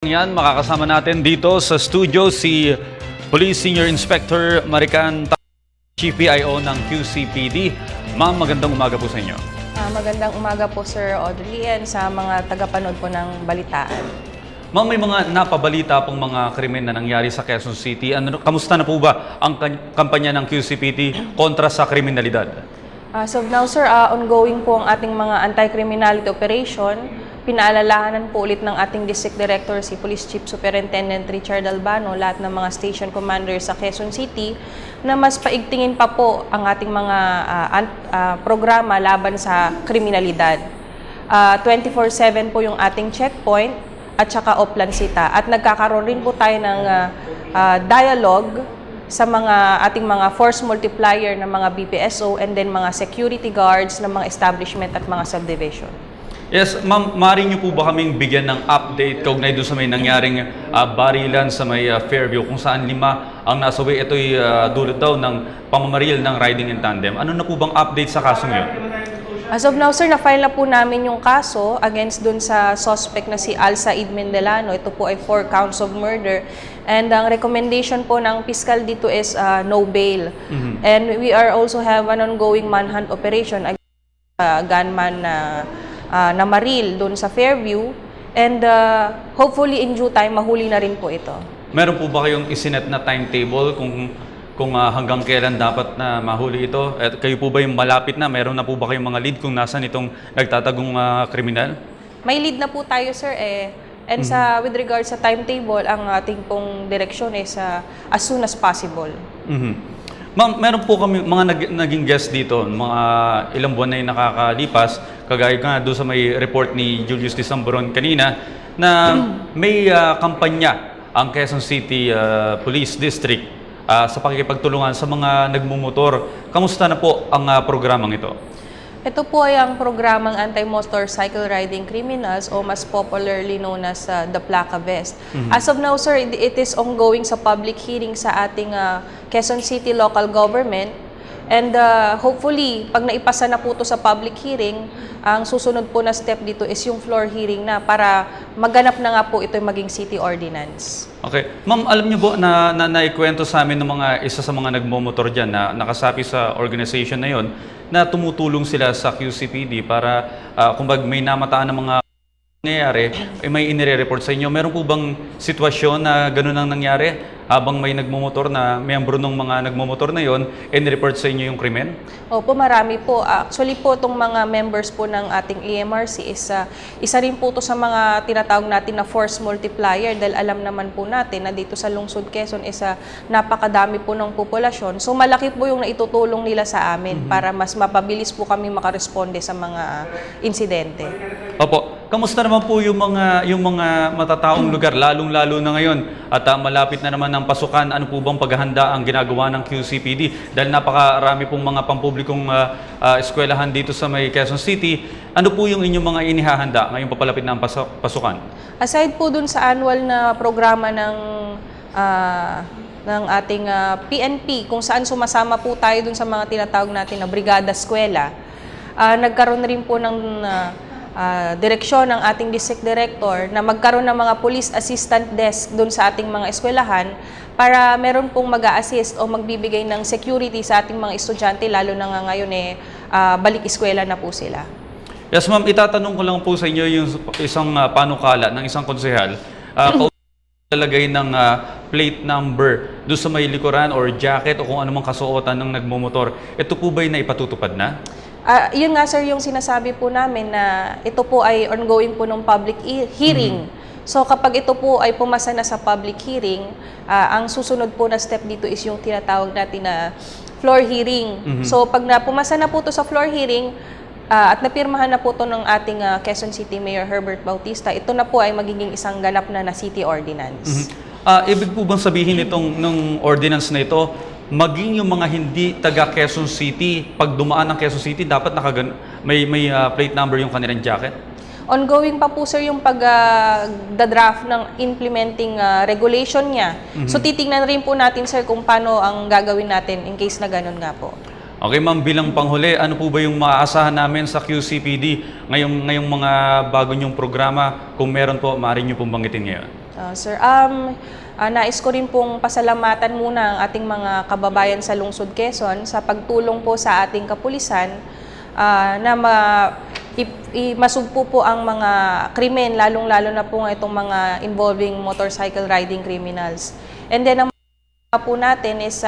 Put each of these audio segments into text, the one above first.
Yan, makakasama natin dito sa studio si Police Senior Inspector Marican, Chief PIO ng QCPD. Ma'am, magandang umaga po sa inyo. Magandang umaga po Sir Audrey and sa mga tagapanood po ng balitaan. Ma'am, may mga napabalita pong mga krimen na nangyari sa Quezon City. Kamusta na po ba ang kampanya ng QCPD kontra sa kriminalidad? So now sir, ongoing po ang ating mga anti-criminality operation. Pinaalalahanan po ulit ng ating District Director, si Police Chief Superintendent Richard Albano, lahat ng mga station commanders sa Quezon City na mas paigtingin pa po ang ating mga programa laban sa kriminalidad. 24/7 po yung ating checkpoint at saka Oplansita. At nagkakaroon rin po tayo ng dialogue sa ating mga force multiplier ng mga BPSO and then mga security guards ng mga establishment at mga subdivision. Yes, ma'am, maaari niyo po ba kaming bigyan ng update kaugnay doon sa may nangyaring barilan sa may Fairview kung saan 5 ang nasawi? Ito'y dulot daw ng pamamaril ng riding in tandem. Ano na po bang update sa kasong yun? As of now, sir, na-file na po namin yung kaso against dun sa suspect na si Al Said Mendelano. Ito po ay 4 counts of murder. And ang recommendation po ng piskal dito is no bail. And we are also have an ongoing manhunt operation against gunman na maril doon sa Fairview. And hopefully in due time, mahuli na rin po ito. Meron po ba kayong isinet na timetable kung hanggang kailan dapat na mahuli ito? At kayo po ba yung malapit na? Meron na po ba kayong mga lead kung nasan itong nagtatagong kriminal? May lead na po tayo, sir. And with regards sa timetable, ang ating pong direksyon is as soon as possible. Ma'am, meron po kami mga naging guest dito, mga ilang buwan na yung nakakalipas, kagaya nga doon sa may report ni Julius Disamboron kanina, na may kampanya ang Quezon City Police District sa pakikipagtulungan sa mga nagmumotor. Kamusta na po ang programang ito? Ito po ay ang programang Anti-Motorcycle Riding Criminals o mas popularly known as the Placa Vest. As of now, sir, it is ongoing sa public hearing sa ating Quezon City local government. And hopefully, pag naipasa na po ito sa public hearing, ang susunod po na step dito is yung floor hearing na para maganap na nga po ito maging city ordinance. Okay. Ma'am, alam niyo po na naikwento sa amin ng isa sa mga nagmomotor dyan na nakasapi sa organization na yon na tumutulong sila sa QCPD para kung may namataan ng mga nangyayari, may inire-report sa inyo. Meron po bang sitwasyon na gano'n ang nangyari habang may nagmumotor na miyembro ng mga nagmumotor na yon, in-report sa inyo yung krimen? Opo, marami po. Actually po, itong mga members po ng ating EMRC is isa rin po to sa mga tinatawag natin na force multiplier dahil alam naman po natin na dito sa Lungsod Quezon is napakadami po ng populasyon. So malaki po yung naitutulong nila sa amin para mas mapabilis po kami makaresponde sa mga insidente. Opo. Kamusta naman po yung mga matataong lugar, lalong-lalo na ngayon at malapit na naman ang pasukan? Ano po bang paghahanda ang ginagawa ng QCPD? Dahil napakarami pong mga pampublikong eskwelahan dito sa may Quezon City. Ano po yung inyong mga inihahanda ngayong papalapit na ang pasukan? Aside po dun sa annual na programa ng ating PNP, kung saan sumasama po tayo dun sa mga tinatawag natin na Brigada Eskwela, nagkaroon rin po ng direksyon ng ating District Director na magkaroon ng mga police assistant desk doon sa ating mga eskwelahan para meron pong mag-a-assist o magbibigay ng security sa ating mga estudyante, lalo na nga ngayon balik eskwela na po sila. Yes, ma'am, itatanong ko lang po sa inyo yung isang panukala ng isang konsehal. Lalagay ng plate number doon sa may likuran or jacket o kung anumang kasuotan ng nagmumotor. Ito po ba'y naipatutupad na? Yun nga sir yung sinasabi po namin na ito po ay ongoing po ng public hearing. So kapag ito po ay pumasa na sa public hearing, ang susunod po na step dito is yung tinatawag natin na floor hearing. So pag pumasa na po to sa floor hearing at napirmahan na po to ng ating Quezon City Mayor Herbert Bautista, ito na po ay magiging isang ganap na city ordinance. Ibig po bang sabihin ng ordinance na ito, maging yung mga hindi taga Quezon City, pag dumaan ng Quezon City, dapat may plate number yung kanilang jacket? Ongoing pa po sir yung pag-draft ng implementing regulation niya. So titingnan rin po natin sir kung paano ang gagawin natin in case na ganun nga po. Okay ma'am, bilang panghuli, ano po ba yung maaasahan namin sa QCPD ngayong mga bago niyong programa? Kung meron po, maaari niyo pong banggitin ngayon. Sir, nais ko rin pong pasalamatan muna ang ating mga kababayan sa Lungsod Quezon sa pagtulong po sa ating kapulisan na masugpo po ang mga krimen, lalong-lalo na po itong mga involving motorcycle riding criminals. And then ang po natin is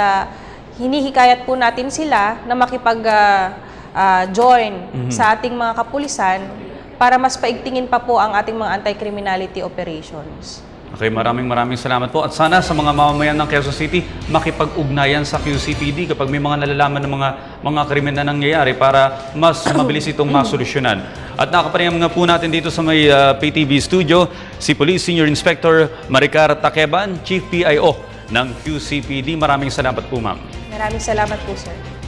hinihikayat po natin sila na makipag-join sa ating mga kapulisan para mas paigtingin pa po ang ating mga anti-criminality operations. Okay, maraming salamat po. At sana sa mga mamamayan ng Quezon City, makipag-ugnayan sa QCPD kapag may mga nalalaman ng mga krimen na nangyayari para mas mabilis itong masolusyonan. At nakapanayam nga po natin dito sa may PTV studio, si Police Senior Inspector Maricar Takeban, Chief PIO ng QCPD. Maraming salamat po, ma'am. Maraming salamat po, sir.